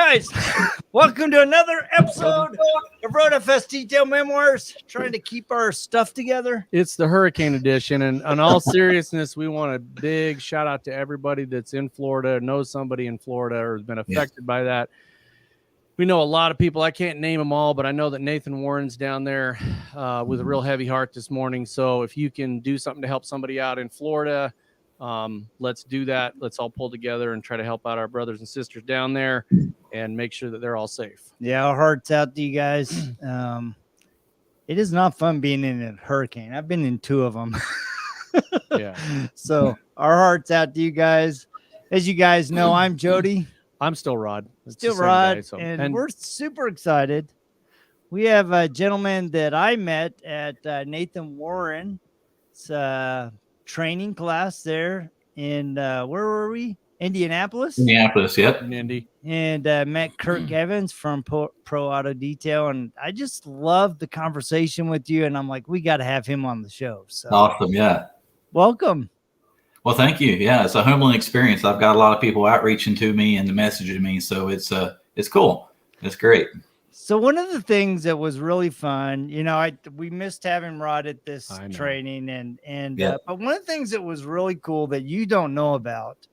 guys, welcome to another episode of RoadFS Detail Memoirs, trying to keep our stuff together. It's the hurricane edition, and in all seriousness, we want a big shout out to everybody that's in Florida, knows somebody in Florida, or has been affected by that. We know a lot of people. I can't name them all, but I know that Nathan Warren's down there with a real heavy heart this morning. So if you can do something to help somebody out in Florida, let's do that. Let's all pull together and try to help out our brothers and sisters down there and make sure that they're all safe. Yeah, our hearts out to you guys. It is not fun being in a hurricane. I've been in two of them. Yeah. So our hearts out to you guys. As you guys know, I'm Jody. I'm still Rod. Still Rod, and we're super excited. We have a gentleman that I met at Nathan Warren's training class there in where were we? Indianapolis. Yep. In Indy. And met Kirk Evans from Pro Auto Detail, and I just love the conversation with you. And I'm like, we got to have him on the show. So awesome, yeah. Welcome. Well, thank you. Yeah, it's a humbling experience. I've got a lot of people outreaching to me and messaging me, so it's cool. It's great. So one of the things that was really fun, we missed having Rod at this training, but one of the things that was really cool that you don't know about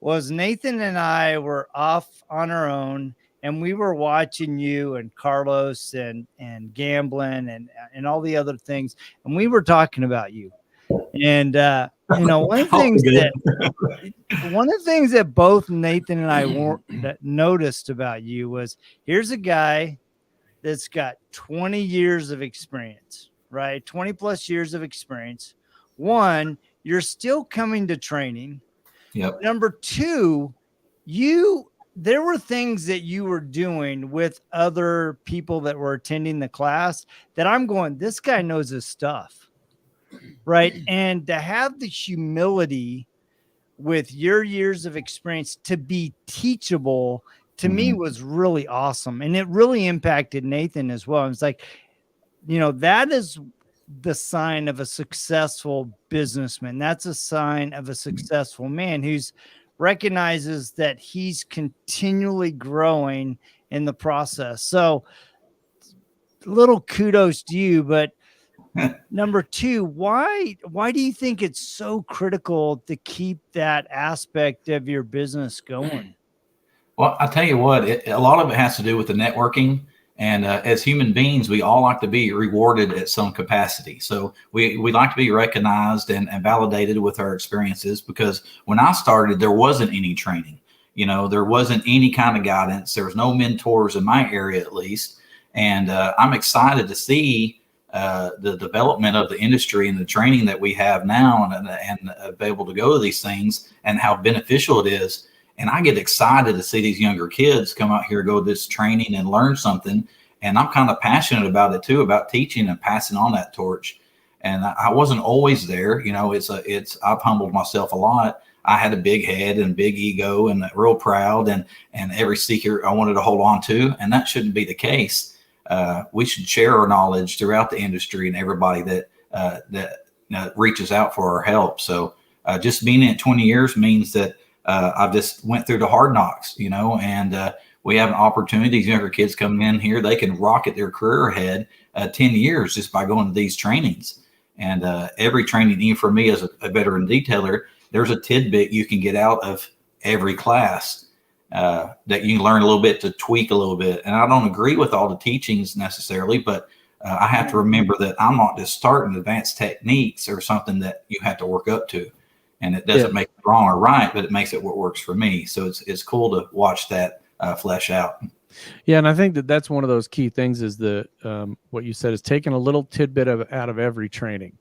was Nathan and I were off on our own, and we were watching you and Carlos and Gamblin and all the other things, and we were talking about you. And one of the things that both Nathan and I noticed about you was, here's a guy that's got 20 years of experience, right? 20 plus years of experience. One, you're still coming to training. Yep. Number two, there were things that you were doing with other people that were attending the class that I'm going, this guy knows his stuff. Right. And to have the humility with your years of experience to be teachable to me was really awesome. And it really impacted Nathan as well. It's like, that is the sign of a successful businessman. That's a sign of a successful man who's recognizes that he's continually growing in the process. So little kudos to you, but number two, why do you think it's so critical to keep that aspect of your business going? Well, I tell you what, a lot of it has to do with the networking. And as human beings, we all like to be rewarded at some capacity. So we like to be recognized and validated with our experiences, because when I started, there wasn't any training. There wasn't any kind of guidance. There was no mentors in my area, at least. And I'm excited to see the development of the industry and the training that we have now and be able to go to these things and how beneficial it is. And I get excited to see these younger kids come out here, go to this training and learn something. And I'm kind of passionate about it too, about teaching and passing on that torch. And I wasn't always there. I've humbled myself a lot. I had a big head and big ego and real proud and every secret I wanted to hold on to. And that shouldn't be the case. We should share our knowledge throughout the industry and everybody that reaches out for our help. So just being in it 20 years means that I've just went through the hard knocks, and we have an opportunity. These younger kids coming in here, they can rocket their career ahead 10 years just by going to these trainings. And every training, even for me as a veteran detailer, there's a tidbit you can get out of every class. That you can learn a little bit to tweak a little bit. And I don't agree with all the teachings necessarily, but I have to remember that I'm not just starting advanced techniques or something that you have to work up to. And it doesn't make it wrong or right, but it makes it what works for me. So it's cool to watch that flesh out. Yeah, and I think that's one of those key things is what you said is taking a little tidbit out of every training,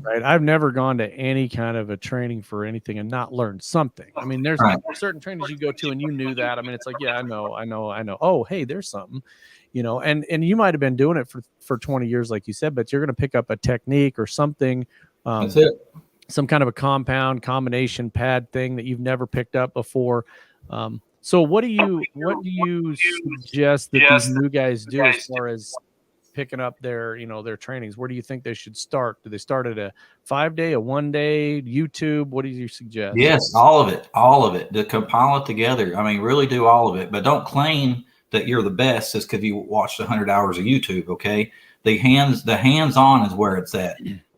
right? I've never gone to any kind of a training for anything and not learned something. I mean, there's certain trainings you go to and you knew that. I mean, it's like, yeah, I know. Oh, hey, there's something, and you might have been doing it for 20 years, like you said, but you're going to pick up a technique or something. That's it. Some kind of a compound combination pad thing that you've never picked up before. So what do you suggest that these new guys do as far as picking up their, their trainings? Where do you think they should start? Do they start at a 5-day, a 1-day, YouTube? What do you suggest? Yes, all of it. To compile it together. I mean, really do all of it, but don't claim that you're the best just because you watched 100 hours of YouTube. Okay, the hands-on is where it's at,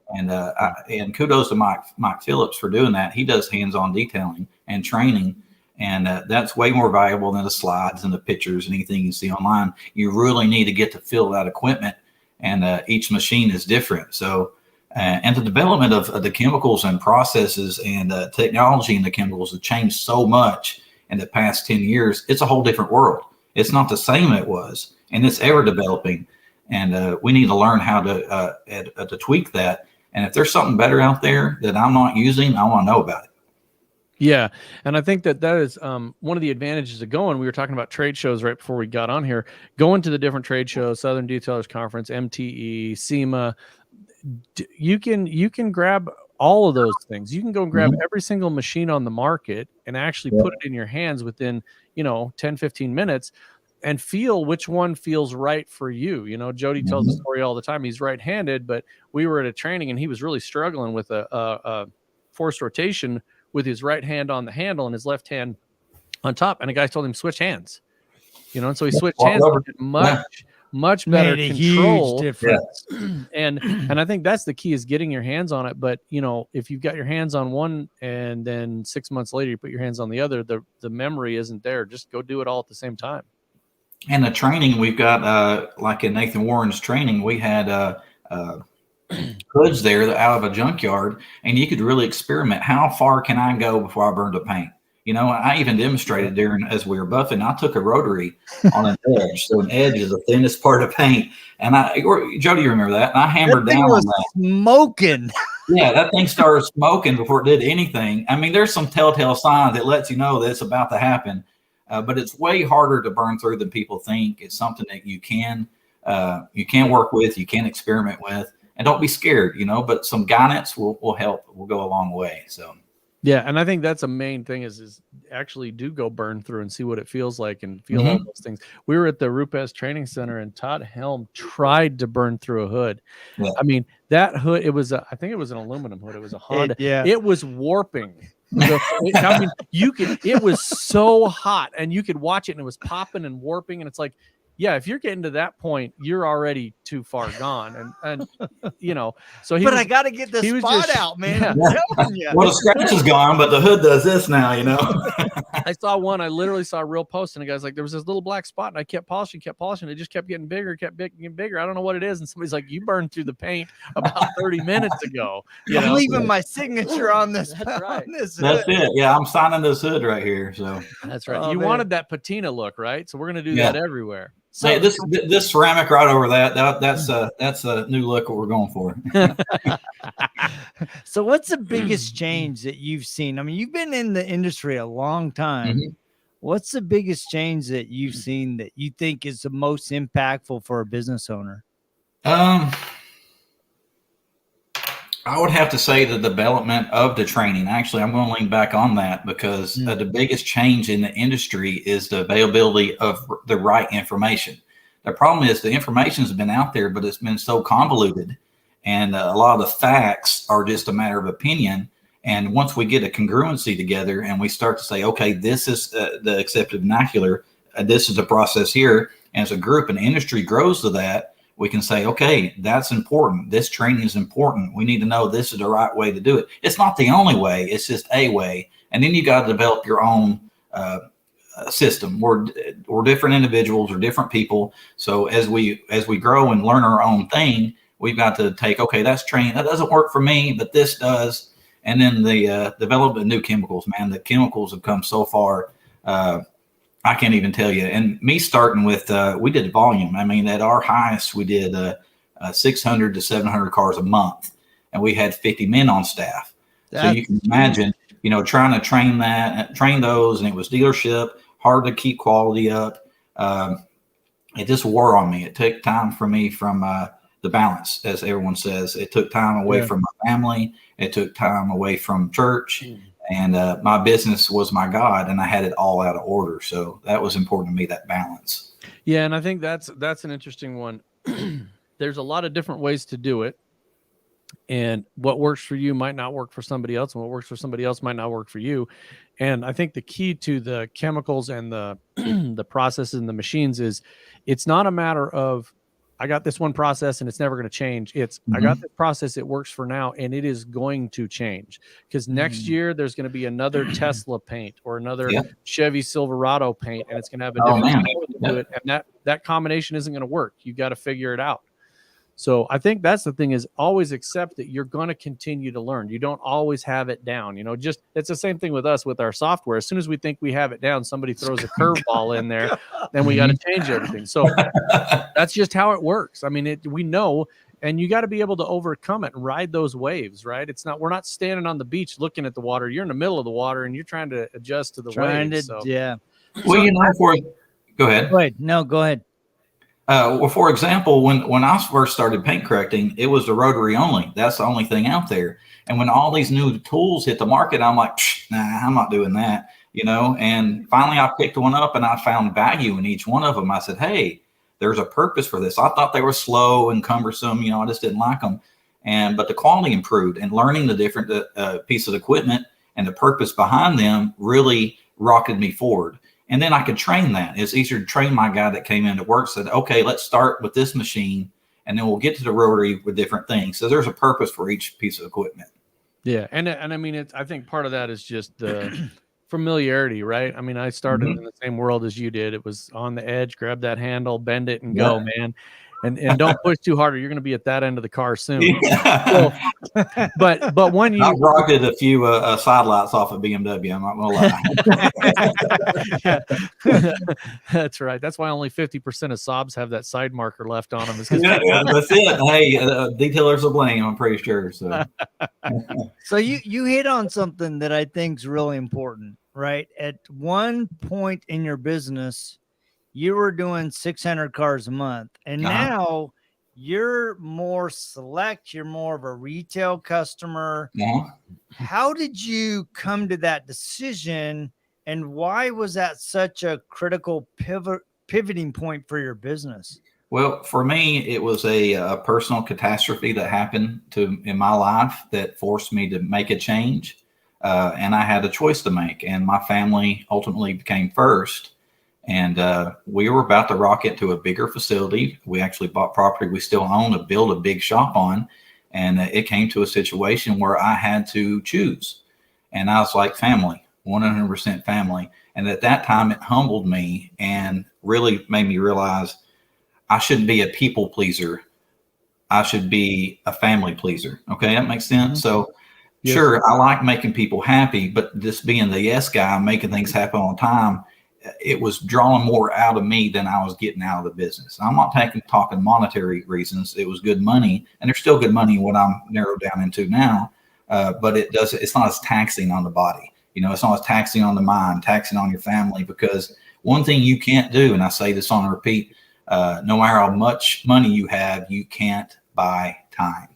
and kudos to Mike Phillips for doing that. He does hands-on detailing and training, and that's way more valuable than the slides and the pictures and anything you see online. You really need to get to feel that equipment, and each machine is different. So. And the development of the chemicals and processes and technology in the chemicals has changed so much in the past 10 years. It's a whole different world. It's not the same it was, and it's ever developing. And we need to learn how to tweak that. And if there's something better out there that I'm not using, I want to know about it. Yeah. And I think that is one of the advantages of going. We were talking about trade shows right before we got on here, going to the different trade shows, Southern Detailers Conference, MTE, SEMA. You can grab all of those things. You can go and grab every single machine on the market and actually put it in your hands within, 10, 15 minutes and feel which one feels right for you. Jody tells the story all the time. He's right-handed, but we were at a training and he was really struggling with a forced rotation with his right hand on the handle and his left hand on top. And the guy told him switch hands, and so he switched hands. Much better Made a control. huge difference. And I think that's the key, is getting your hands on it. But if you've got your hands on one and then 6 months later you put your hands on the other, the memory isn't there. Just go do it all at the same time. And the training we've got, like in Nathan Warren's training, we had hoods there out of a junkyard, and you could really experiment. How far can I go before I burn the paint? I even demonstrated as we were buffing. I took a rotary on an edge. So an edge is the thinnest part of paint. And Jody, you remember that? And I hammered down on that. Smoking. Yeah, that thing started smoking before it did anything. I mean, there's some telltale signs that lets you know that it's about to happen. But it's way harder to burn through than people think. It's something that you can work with, you can experiment with, and don't be scared, but some guidance will help. Will go a long way. So. Yeah, and I think that's a main thing is actually do go burn through and see what it feels like and feel all those things. We were at the RoadFS Training Center and Todd Helm tried to burn through a hood. Yeah. I mean, that hood, I think it was an aluminum hood. It was a Honda. It was warping. It was so hot and you could watch it and it was popping and warping. And it's like, yeah, if you're getting to that point, you're already too far gone. And so I got to get the spot out, man. Yeah. Well, the scratch is gone, but the hood does this now, I saw one. I literally saw a real post, and the guy's like, there was this little black spot, and I kept polishing. It just kept getting bigger, I don't know what it is. And somebody's like, you burned through the paint about 30 minutes ago. I'm leaving my signature on this. That's right. That's it. Yeah, I'm signing this hood right here. So that's right. You wanted that patina look, right? So we're going to do that everywhere. So hey, this ceramic right over that's a new look what we're going for. So what's the biggest change that you've seen? I mean, you've been in the industry a long time. What's the biggest change that you've seen that you think is the most impactful for a business owner? I would have to say the development of the training. Actually, I'm going to lean back on that because the biggest change in the industry is the availability of the right information. The problem is the information has been out there, but it's been so convoluted, and a lot of the facts are just a matter of opinion. And once we get a congruency together and we start to say, okay, this is the accepted vernacular, this is the process here, and as a group and industry grows to that, we can say, okay, that's important. This training is important. We need to know this is the right way to do it. It's not the only way. It's just a way. And then you got to develop your own system. We're different individuals or different people. So as we grow and learn our own thing, we've got to take, okay, that's training. That doesn't work for me, but this does. And then the development of new chemicals, man. The chemicals have come so far. I can't even tell you. And me starting with, we did volume. I mean, at our highest, we did 600 to 700 cars a month, and we had 50 men on staff. So you can imagine, trying to train those, and it was dealership, hard to keep quality up. It just wore on me. It took time for me from the balance, as everyone says. It took time away from my family. It took time away from church. And my business was my God, and I had it all out of order. So that was important to me, that balance. Yeah, and I think that's an interesting one. there's a lot of different ways to do it. And what works for you might not work for somebody else, and what works for somebody else might not work for you. And I think the key to the chemicals and the the processes and the machines is it's not a matter of I got this one process and it's never going to change. It's I got this process, it works for now, and it is going to change because next year there's going to be another Tesla paint or another Chevy Silverado paint, and it's going to have a different to it, and that combination isn't going to work. You got to figure it out. So I think that's the thing is always accept that you're going to continue to learn. You don't always have it down. You know, just it's the same thing with us with our software. As soon as we think we have it down, somebody throws a curveball in there, then we got to change everything. So that's just how it works. I mean, we know, and you got to be able to overcome it and ride those waves, right? It's not, we're not standing on the beach looking at the water. You're in the middle of the water and you're trying to adjust to the waves. Yeah. Well, you know, go ahead. Go ahead. No, go ahead. Well, for example, when I first started paint correcting, it was the rotary only. That's the only thing out there. And when all these new tools hit the market, I'm like, nah, I'm not doing that, you know. And finally, I picked one up and I found value in each one of them. I said, hey, there's a purpose for this. I thought they were slow and cumbersome, you know. I just didn't like them. But the quality improved, and learning the different piece of equipment and the purpose behind them really rocketed me forward. And then I could train that. It's easier to train my guy that came into work, said, okay, let's start with this machine, and then we'll get to the rotary with different things. So there's a purpose for each piece of equipment. Yeah. And I mean, I think part of that is just the familiarity, right? I mean, I started in the same world as you did. It was on the edge, grab that handle, bend it, and go, man. And don't push too hard, or you're going to be at that end of the car soon. So, but when you I've rocketed a few side lights off of BMW, I'm not gonna lie. That's right. That's why only 50% of Saabs have that side marker left on them. That's it. Hey, detailers will blame, I'm pretty sure. So, so you hit on something that I think is really important, right? At one point in your business, you were doing 600 cars a month, and now you're more select. You're more of a retail customer. How did you come to that decision, and why was that such a critical pivoting point for your business? Well, for me, it was a personal catastrophe that happened in my life that forced me to make a change, and I had a choice to make, and my family ultimately became first. And we were about to rocket to a bigger facility. We actually bought property we still own to build a big shop on. And it came to a situation where I had to choose. And I was like, family, 100% family. And at that time, it humbled me and really made me realize I shouldn't be a people pleaser. I should be a family pleaser. Okay, that makes sense. So sure, I like making people happy, but just being the yes guy, making things happen on time, it was drawing more out of me than I was getting out of the business. I'm not talking monetary reasons. It was good money, and there's still good money in what I'm narrowed down into now. But it's not as taxing on the body. You know, it's not as taxing on the mind, taxing on your family, because one thing you can't do, and I say this on repeat, no matter how much money you have, you can't buy time.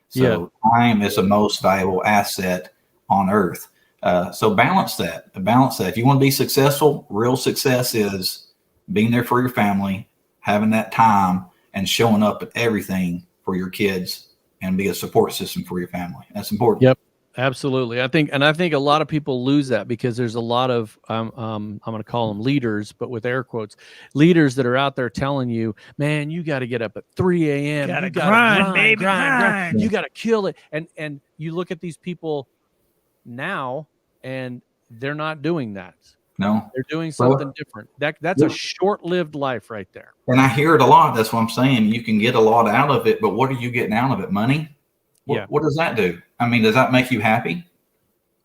So time is the most valuable asset on earth. So balance that. If you want to be successful, real success is being there for your family, having that time, and showing up at everything for your kids, and be a support system for your family. That's important. Yep, absolutely. I think a lot of people lose that because there's a lot of I'm going to call them leaders, but with air quotes, leaders that are out there telling you, man, you got to get up at 3 a.m. You got to grind, baby, grind. You got to kill it. And you look at these people now, and they're not doing that. No, they're doing something different. That's a short-lived life right there. And I hear it a lot. That's what I'm saying. You can get a lot out of it, but what are you getting out of it? Money? What does that do? I mean, does that make you happy?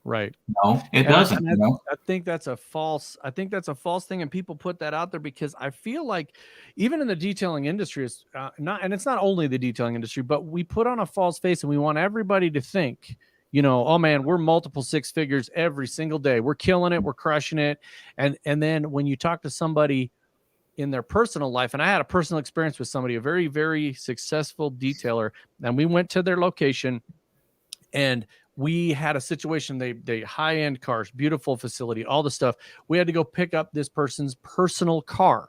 Right. No, it doesn't. I think that's a false thing, and people put that out there because I feel like even in the detailing industry, it's not only the detailing industry, but we put on a false face and we want everybody to think, you know, oh man, we're multiple six figures every single day. We're killing it. We're crushing it. And then when you talk to somebody in their personal life, and I had a personal experience with somebody, a very, very successful detailer, and we went to their location and we had a situation, they high-end cars, beautiful facility, all the stuff. We had to go pick up this person's personal car.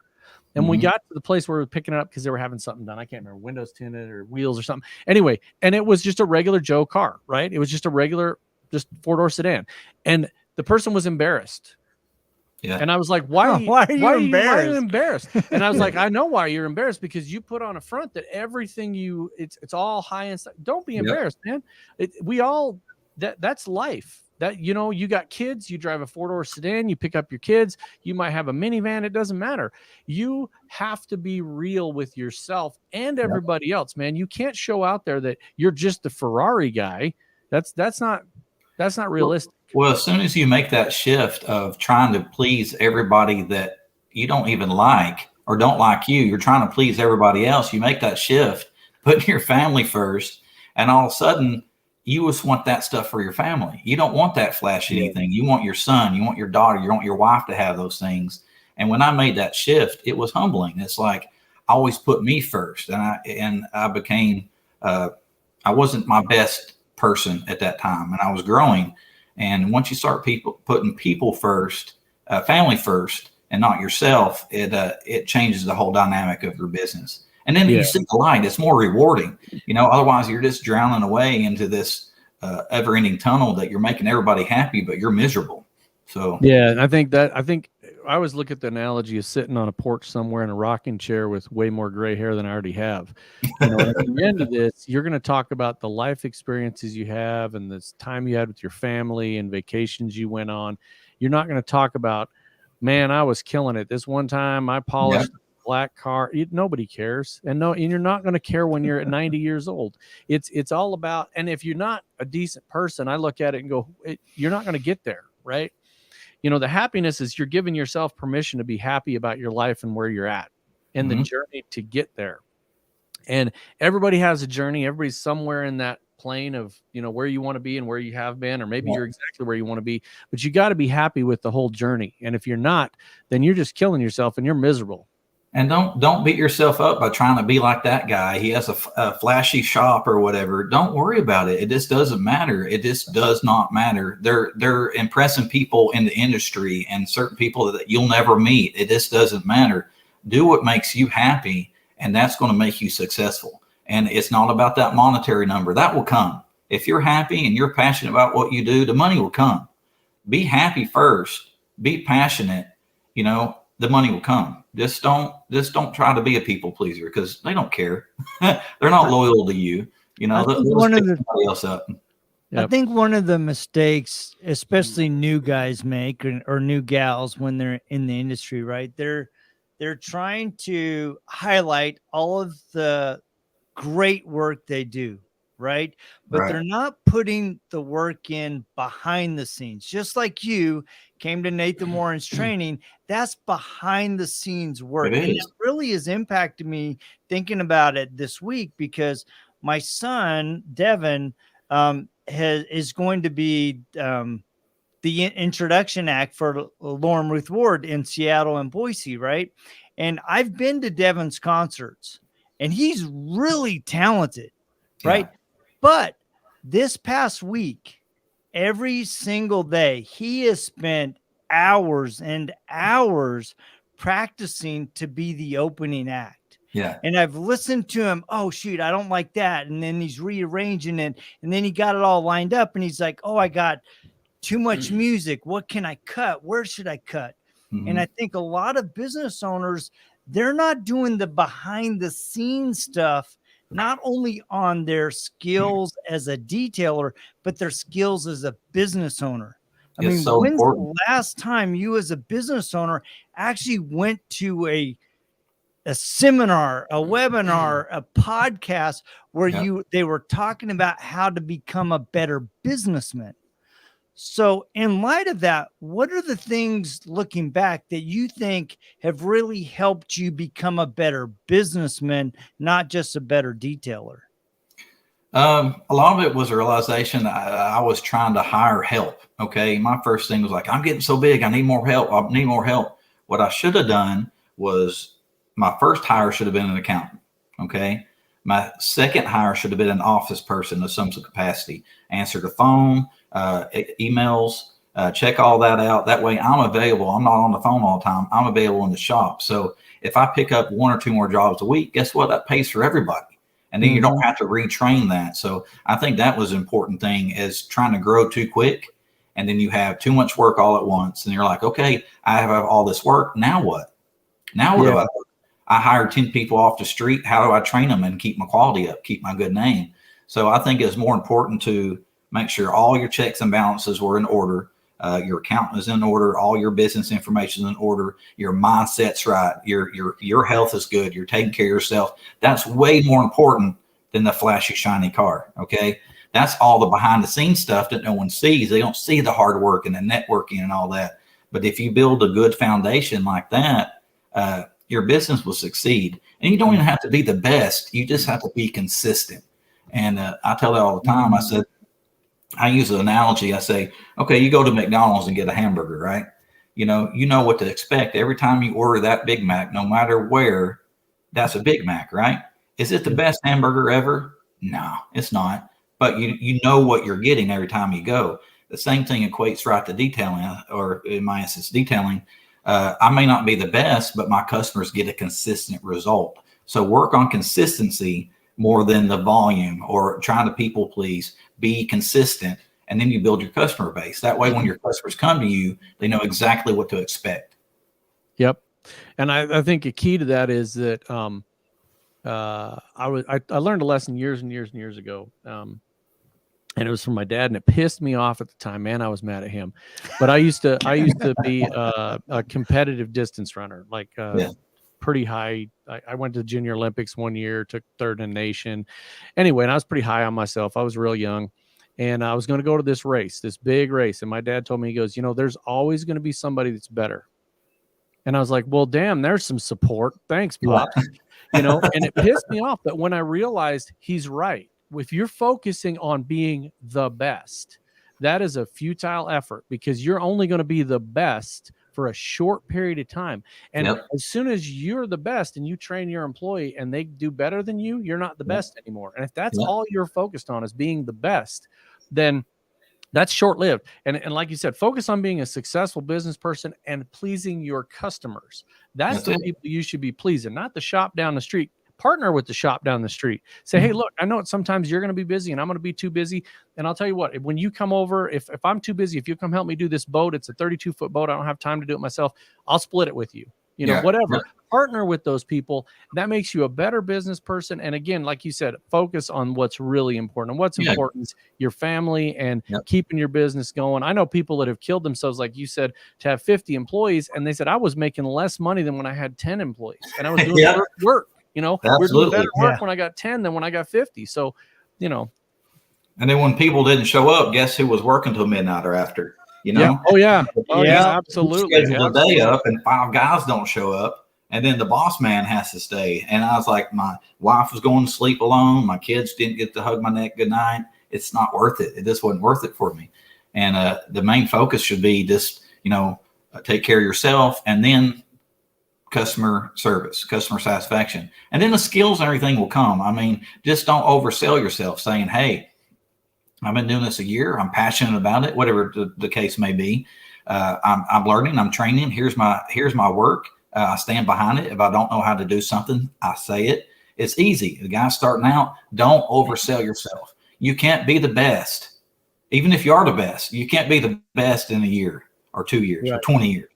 And we got to the place where we were picking it up because they were having something done. I can't remember, windows tinted or wheels or something. Anyway, and it was just a regular Joe car, right? It was just a regular, just 4-door sedan. And the person was embarrassed. Yeah. And I was like, why are you embarrassed? And I was like, I know why you're embarrassed, because you put on a front that everything it's all high and stuff. Don't be embarrassed, man. That's life. That, you got kids, you drive a 4-door sedan, you pick up your kids, you might have a minivan. It doesn't matter. You have to be real with yourself and everybody else, man. You can't show out there that you're just the Ferrari guy. That's not realistic. Well, as soon as you make that shift of trying to please everybody that you don't even like or don't like you're trying to please everybody else. You make that shift, putting your family first, and all of a sudden you just want that stuff for your family. You don't want that flashy anything. You want your son, you want your daughter, you want your wife to have those things. And when I made that shift, it was humbling. It's like I always put me first, and I became I wasn't my best person at that time, and I was growing. And once you start putting people first, family first, and not yourself, it changes the whole dynamic of your business. And then you see the light; it's more rewarding. Otherwise you're just drowning away into this ever-ending tunnel that you're making everybody happy, but you're miserable. So and I think I always look at the analogy of sitting on a porch somewhere in a rocking chair with way more gray hair than I already have. At the end of this, you're going to talk about the life experiences you have and this time you had with your family and vacations you went on. You're not going to talk about, man, I was killing it this one time. I polished a black car. Nobody cares. And you're not going to care when you're at 90 years old. It's all about, and if you're not a decent person, I look at it and go, you're not going to get there, right? The happiness is you're giving yourself permission to be happy about your life and where you're at and the journey to get there. And everybody has a journey. Everybody's somewhere in that plane of, where you want to be and where you have been, or maybe you're exactly where you want to be, but you got to be happy with the whole journey. And if you're not, then you're just killing yourself and you're miserable. And don't beat yourself up by trying to be like that guy. He has a flashy shop or whatever. Don't worry about it. It just doesn't matter. It just does not matter. They're impressing people in the industry and certain people that you'll never meet. It just doesn't matter. Do what makes you happy, and that's going to make you successful. And it's not about that monetary number. That will come. If you're happy and you're passionate about what you do, the money will come. Be happy first. Be passionate. The money will come. Just don't try to be a people pleaser, because they don't care. They're not loyal to you. I think one of the mistakes, especially new guys make, or new gals when they're in the industry, right? They're trying to highlight all of the great work they do, right? But they're not putting the work in behind the scenes. Just like you came to Nathan Warren's training, that's behind the scenes work. And it really has impacted me thinking about it this week, because my son, Devin, is going to be the introduction act for Lauren Ruth Ward in Seattle and Boise, right? And I've been to Devin's concerts, and he's really talented, right? But this past week, every single day, he has spent hours and hours practicing to be the opening act. Yeah. And I've listened to him. Oh, shoot, I don't like that. And then he's rearranging it. And then he got it all lined up. And he's like, oh, I got too much music. What can I cut? Where should I cut? And I think a lot of business owners, they're not doing the behind the scenes stuff, not only on their skills as a detailer, but their skills as a business owner. I mean, so when's important. the last time you as a business owner actually went to a seminar, a webinar, a podcast where they were talking about how to become a better businessman? So in light of that, what are the things looking back that you think have really helped you become a better businessman, not just a better detailer? A lot of it was a realization I was trying to hire help. Okay. My first thing was like, I'm getting so big. I need more help. I need more help. What I should have done was, my first hire should have been an accountant. Okay. My second hire should have been an office person of some capacity. Answer the phone, emails, check all that out. That way I'm available. I'm not on the phone all the time. I'm available in the shop. So if I pick up 1 or 2 more jobs a week, guess what? That pays for everybody. And then you don't have to retrain that. So I think that was an important thing, is trying to grow too quick. And then you have too much work all at once. And you're like, okay, I have all this work. Now what? Now what do I do? I hired 10 people off the street. How do I train them and keep my quality up, keep my good name? So I think it's more important to make sure all your checks and balances were in order. Your account is in order. All your business information is in order. Your mindset's right. Your health is good. You're taking care of yourself. That's way more important than the flashy, shiny car. Okay. That's all the behind the scenes stuff that no one sees. They don't see the hard work and the networking and all that. But if you build a good foundation like that, your business will succeed. And you don't even have to be the best. You just have to be consistent. And I tell that all the time. I said, I use an analogy. I say, okay, you go to McDonald's and get a hamburger, right? You know what to expect. Every time you order that Big Mac, no matter where, that's a Big Mac, right? Is it the best hamburger ever? No, it's not. But you know what you're getting every time you go. The same thing equates right to detailing, or in my instance, detailing. I may not be the best, but my customers get a consistent result. So work on consistency more than the volume or trying to people please. Be consistent, and then you build your customer base. That way, when your customers come to you, they know exactly what to expect. Yep. And I think a key to that is that I learned a lesson years and years and years ago. And it was from my dad, and it pissed me off at the time. Man, I was mad at him. But I used to be a competitive distance runner, like pretty high. I went to the Junior Olympics one year, took 3rd in the nation. Anyway, and I was pretty high on myself. I was real young, and I was going to go to this race, this big race. And my dad told me, he goes, there's always going to be somebody that's better. And I was like, well, damn, there's some support. Thanks, Pop. And it pissed me off. But when I realized he's right, if you're focusing on being the best, that is a futile effort, because you're only going to be the best for a short period of time. And as soon as you're the best and you train your employee and they do better than you, you're not the best anymore. And if that's all you're focused on is being the best, then that's short-lived. And like you said, focus on being a successful business person and pleasing your customers. That's the people you should be pleasing, not the shop down the street. Partner with the shop down the street. Say, hey, look, I know sometimes you're going to be busy and I'm going to be too busy. And I'll tell you what, when you come over, if I'm too busy, if you come help me do this boat, it's a 32-foot boat. I don't have time to do it myself. I'll split it with you. Whatever. Yeah. Partner with those people. That makes you a better business person. And again, like you said, focus on what's really important. And what's important is your family and keeping your business going. I know people that have killed themselves, like you said, to have 50 employees. And they said, I was making less money than when I had 10 employees. And I was doing work. We're doing better work when I got 10 than when I got 50. So, And then when people didn't show up, guess who was working till midnight or after? Yeah. Oh, yeah. Absolutely. Schedule the day up and 5 guys don't show up. And then the boss man has to stay. And I was like, my wife was going to sleep alone. My kids didn't get to hug my neck goodnight. It's not worth it. It just wasn't worth it for me. And the main focus should be just, take care of yourself, and then customer service, customer satisfaction. And then the skills and everything will come. I mean, just don't oversell yourself saying, hey, I've been doing this a year. I'm passionate about it, whatever the case may be. I'm learning, I'm training. Here's my work. I stand behind it. If I don't know how to do something, I say it. It's easy. The guy starting out, don't oversell yourself. You can't be the best. Even if you are the best, you can't be the best in a year or 2 years or 20 years.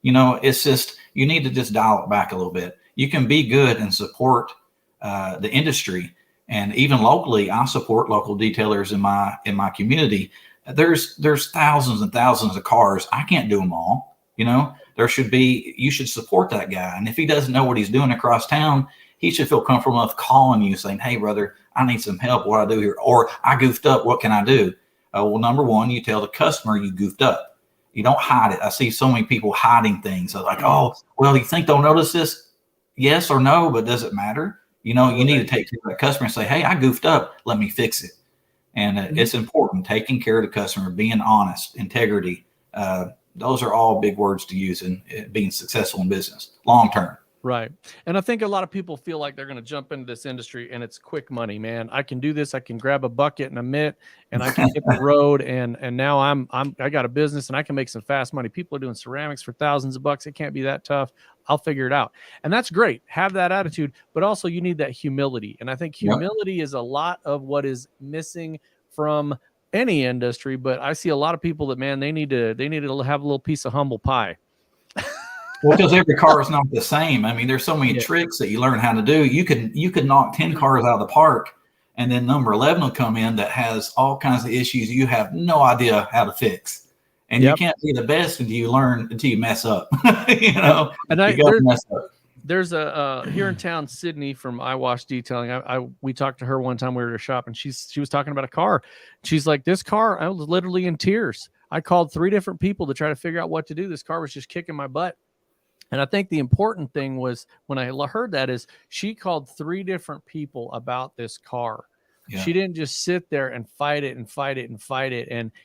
It's just, you need to just dial it back a little bit. You can be good and support the industry. And even locally, I support local detailers in my community. There's thousands and thousands of cars. I can't do them all. You should support that guy. And if he doesn't know what he's doing across town, he should feel comfortable enough calling you saying, hey, brother, I need some help. What do I do here? Or I goofed up. What can I do? Well, number one, you tell the customer you goofed up. You don't hide it. I see so many people hiding things. They're like, oh, well, you think they'll notice this? Yes or no, but does it matter? You need to take care of the customer and say, hey, I goofed up. Let me fix it. And it's important, taking care of the customer, being honest, integrity. Those are all big words to use in being successful in business long term. Right. And I think a lot of people feel like they're going to jump into this industry and it's quick money, man. I can do this. I can grab a bucket and a mitt and I can hit the road. And now I got a business and I can make some fast money. People are doing ceramics for thousands of bucks. It can't be that tough. I'll figure it out. And that's great. Have that attitude, but also you need that humility. And I think humility is a lot of what is missing from any industry, but I see a lot of people that, man, they need to have a little piece of humble pie. Well, because every car is not the same. I mean, there's so many tricks that you learn how to do. You could knock 10 cars out of the park, and then number 11 will come in that has all kinds of issues you have no idea how to fix. And you can't be the best until you mess up. You know, and mess up. There's a here in town, Sydney from iWash Detailing. We talked to her one time. We were at a shop, and she was talking about a car. She's like, this car, I was literally in tears. I called 3 different people to try to figure out what to do. This car was just kicking my butt. And I think the important thing was when I heard that is she called 3 different people about this car. Yeah. She didn't just sit there and fight it and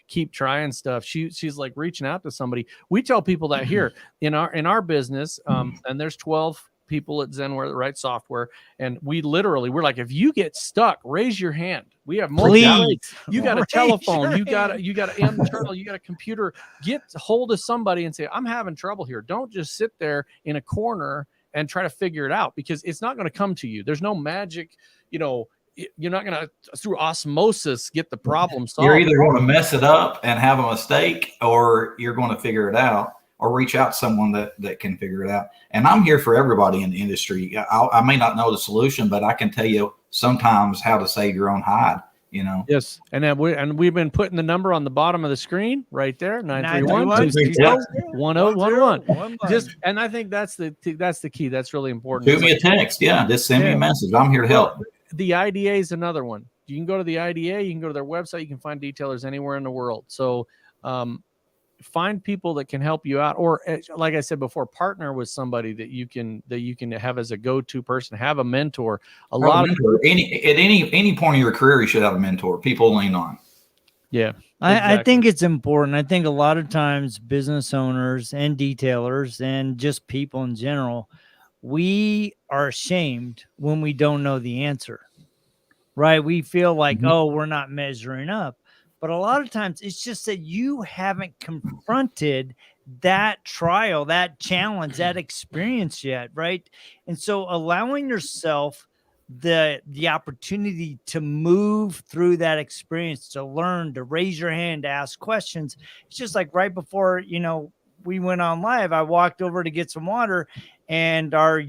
keep trying stuff. She's like reaching out to somebody. We tell people that here in our business, and there's 12 people at Zenware that write software, and we're like, if you get stuck, raise your hand. We have more. You got a telephone, you got an internal, you got a computer. Get hold of somebody and say, I'm having trouble here. Don't just sit there in a corner and try to figure it out, because it's not going to come to you. There's no magic, you're not going to through osmosis get the problem solved. You're either going to mess it up and have a mistake, or you're going to figure it out, or reach out to someone that can figure it out. And I'm here for everybody in the industry. I may not know the solution, but I can tell you sometimes how to save your own hide, Yes. And we've been putting the number on the bottom of the screen right there, 931-260-1011. And I think that's the key. That's really important. Shoot me a text. Yeah. Just send me a message. I'm here to help. The IDA is another one. You can go to the IDA, you can go to their website, you can find detailers anywhere in the world. So, find people that can help you out, or like I said before, partner with somebody that you can have as a go-to person. Have a mentor. At any point in your career, you should have a mentor. People lean on. Yeah, exactly. I think it's important. I think a lot of times business owners and detailers and just people in general, we are ashamed when we don't know the answer, right? We feel like, we're not measuring up. But a lot of times it's just that you haven't confronted that trial, that challenge, that experience yet, right? And so allowing yourself the opportunity to move through that experience, to learn, to raise your hand, to ask questions. It's just like right before, we went on live, I walked over to get some water, and our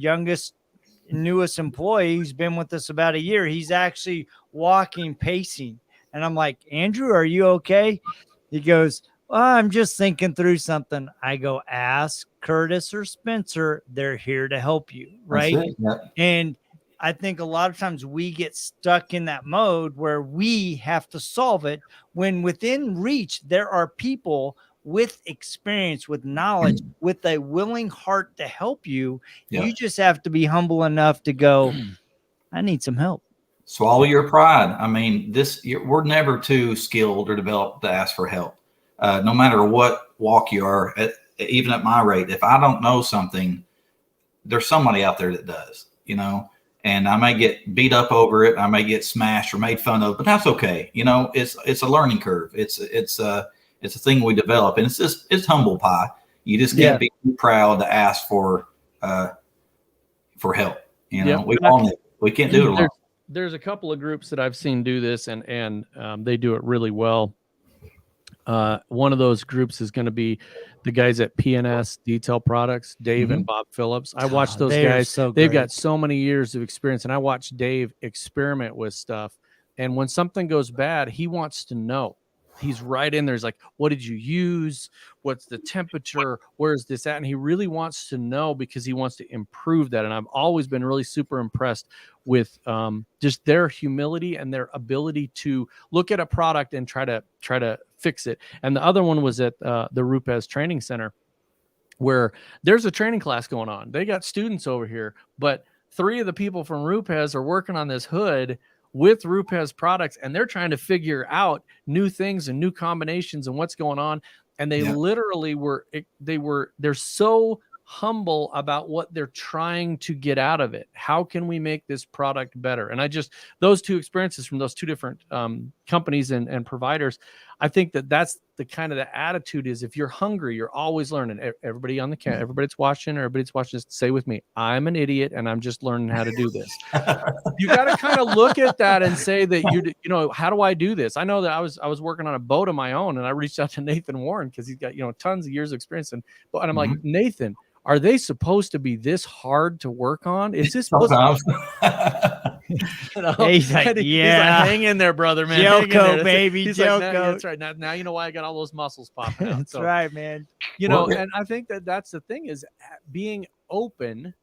newest employee, who's been with us about a year, he's actually walking, pacing. And I'm like, Andrew, are you okay? He goes, well, I'm just thinking through something. I go, ask Curtis or Spencer. They're here to help you, right? And I think a lot of times we get stuck in that mode where we have to solve it, when within reach, there are people with experience, with knowledge, with a willing heart to help you. Yeah. You just have to be humble enough to go, I need some help. Swallow your pride. I mean, we're never too skilled or developed to ask for help. No matter what walk you are, even at my rate, if I don't know something, there's somebody out there that does, and I may get beat up over it. I may get smashed or made fun of, but that's okay. It's a learning curve. It's a thing we develop, and it's humble pie. You just can't be too proud to ask for help. We can't do it alone. There's a couple of groups that I've seen do this, and they do it really well. One of those groups is going to be the guys at PNS Detail Products, Dave and Bob Phillips. I watch those guys. They've got so many years of experience, and I watch Dave experiment with stuff. And when something goes bad, he wants to know. He's right in there. He's like, what did you use? What's the temperature? Where's this at? And he really wants to know, because he wants to improve that. And I've always been really super impressed with just their humility and their ability to look at a product and try to fix it. And the other one was at the RoadFS Training Center, where there's a training class going on. They got students over here, but 3 of the people from RoadFS are working on this hood with RoadFS products, and they're trying to figure out new things and new combinations and what's going on. And they literally they're so humble about what they're trying to get out of it. How can we make this product better? And those two experiences from those two different companies and providers, I think that's the kind of the attitude is, if you're hungry, you're always learning. Everybody on the camera, everybody's watching, just say with me, I'm an idiot and I'm just learning how to do this. You got to kind of look at that and say that how do I do this? I know that I was working on a boat of my own, and I reached out to Nathan Warren because he's got tons of years of experience, and I'm like, Nathan, are they supposed to be this hard to work on? Is this supposed to he's like, he's like, hang in there, brother, man. Joko, baby, he's Joko. Like, that's right. Now you know why I got all those muscles popping out. That's right, man. And I think that's the thing, is being open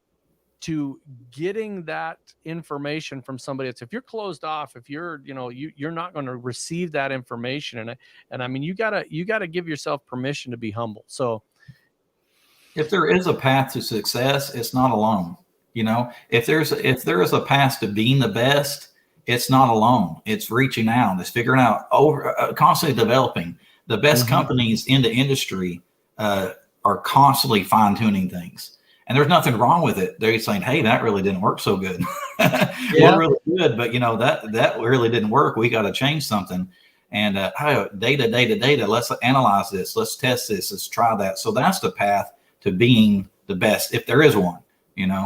to getting that information from somebody else. If you're closed off, if you're, you're not going to receive that information. And I mean, you gotta give yourself permission to be humble. So if there is a path to success, it's not alone. If there is a path to being the best, it's not alone. It's reaching out. It's figuring out, constantly developing. The best companies in the industry are constantly fine tuning things, and there's nothing wrong with it. They're saying, "Hey, that really didn't work so good. We're really good, but that really didn't work. We got to change something." And data. Let's analyze this. Let's test this. Let's try that. So that's the path to being the best, if there is one.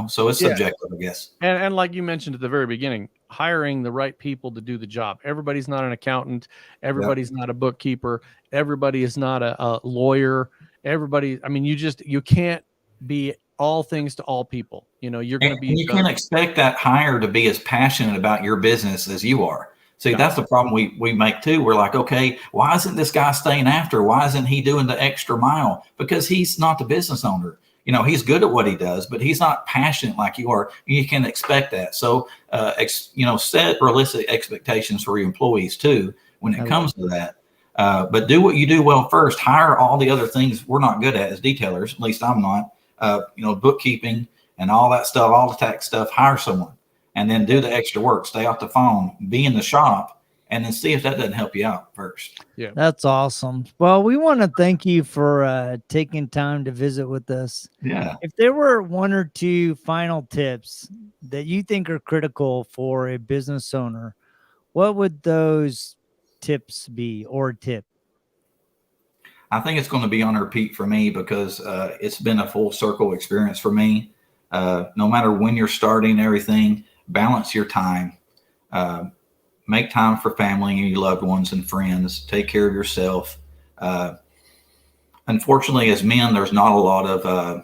So it's subjective, I guess. And like you mentioned at the very beginning, hiring the right people to do the job. Everybody's not an accountant. Everybody's not a bookkeeper. Everybody is not a lawyer. Everybody, I mean, you can't be all things to all people. You're going to be. You can't expect that hire to be as passionate about your business as you are. See, that's the problem we make too. We're like, okay, why isn't this guy staying after? Why isn't he doing the extra mile? Because he's not the business owner. He's good at what he does, but he's not passionate like you are. You can expect that. So, set realistic expectations for your employees too when it comes to that. But do what you do well first. Hire all the other things we're not good at as detailers. At least I'm not. Bookkeeping and all that stuff, all the tax stuff. Hire someone, and then do the extra work. Stay off the phone. Be in the shop. And then see if that doesn't help you out first. Yeah, that's awesome. Well, we want to thank you for taking time to visit with us. Yeah. If there were one or two final tips that you think are critical for a business owner, what would those tips be, or tip? I think it's going to be on repeat for me, because it's been a full circle experience for me. No matter when you're starting everything, balance your time. Make time for family and your loved ones and friends. Take care of yourself. Unfortunately, as men, there's not a lot of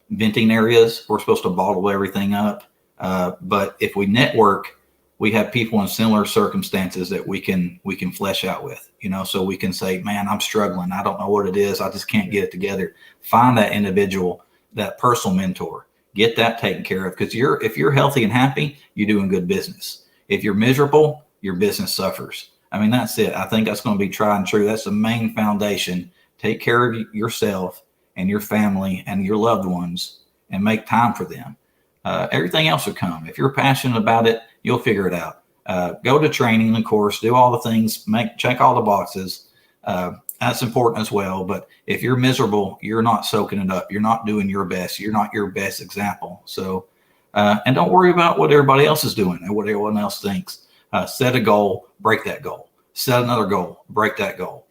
venting areas. We're supposed to bottle everything up. But if we network, we have people in similar circumstances that we can flesh out with, so we can say, man, I'm struggling. I don't know what it is. I just can't get it together. Find that individual, that personal mentor. Get that taken care of, because if you're healthy and happy, you're doing good business. If you're miserable, your business suffers. I mean, that's it. I think that's going to be tried and true. That's the main foundation. Take care of yourself and your family and your loved ones, and make time for them. Everything else will come. If you're passionate about it, you'll figure it out. Go to training, of course, do all the things, check all the boxes. That's important as well. But if you're miserable, you're not soaking it up. You're not doing your best. You're not your best example. So, and don't worry about what everybody else is doing and what everyone else thinks. Set a goal, break that goal. Set another goal, break that goal.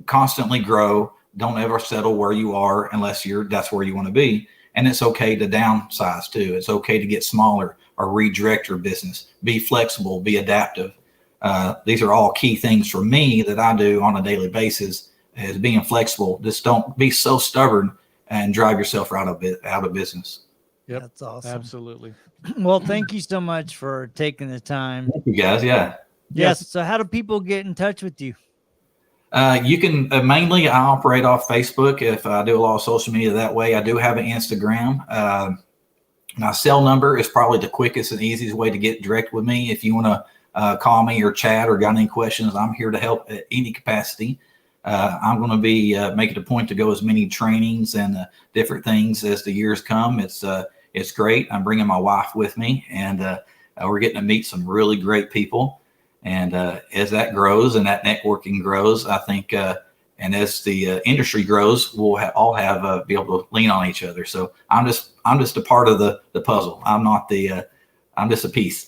Constantly grow. Don't ever settle where you are unless that's where you want to be. And it's okay to downsize too. It's okay to get smaller or redirect your business. Be flexible, be adaptive. These are all key things for me that I do on a daily basis, is being flexible. Just don't be so stubborn and drive yourself out of business. Yep, that's awesome. Absolutely. Well, thank you so much for taking the time. Thank you, guys. Yeah. Yes. So how do people get in touch with you? You can mainly I operate off Facebook. If I do a lot of social media that way, I do have an Instagram. My cell number is probably the quickest and easiest way to get direct with me. If you want to call me or chat or got any questions, I'm here to help at any capacity. I'm going to be making a point to go as many trainings and different things as the years come. It's great. I'm bringing my wife with me, and we're getting to meet some really great people. And as that grows and that networking grows, I think And as the industry grows, we'll all have be able to lean on each other. So I'm just a part of the puzzle. I'm not I'm just a piece.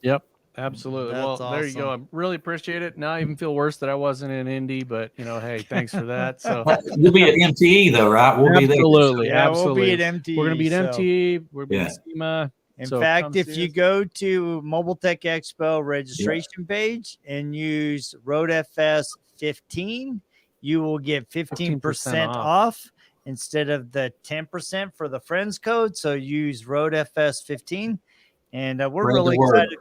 Yep, absolutely. That's Well, there you go. I really appreciate it. Now I even feel worse that I wasn't in Indy, but hey, thanks for that. So we'll be at MTE though, right? We'll be there. Yeah, Absolutely. we'll be at MTE. We're gonna be at so. MTE. We're be at SEMA. In So fact, if you go to Mobile Tech Expo registration page and use RoadFS 15, you will get 15% off instead of the 10% for the friends code. So use RoadFS 15, and we're really excited.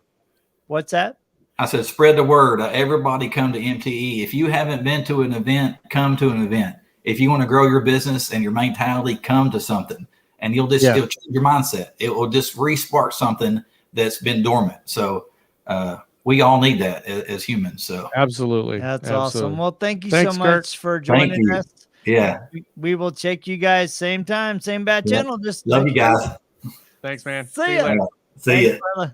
What's that? I said, spread the word. Everybody come to MTE. If you haven't been to an event, come to an event. If you want to grow your business and your mentality, come to something. And it'll change your mindset. It will just re-spark something that's been dormant. So we all need that as humans. So absolutely, that's awesome. Well, thanks so much Kirk. for joining us. Yeah, we will check you guys same time, same bad channel. Just love you guys. Thanks, man. See ya. See ya.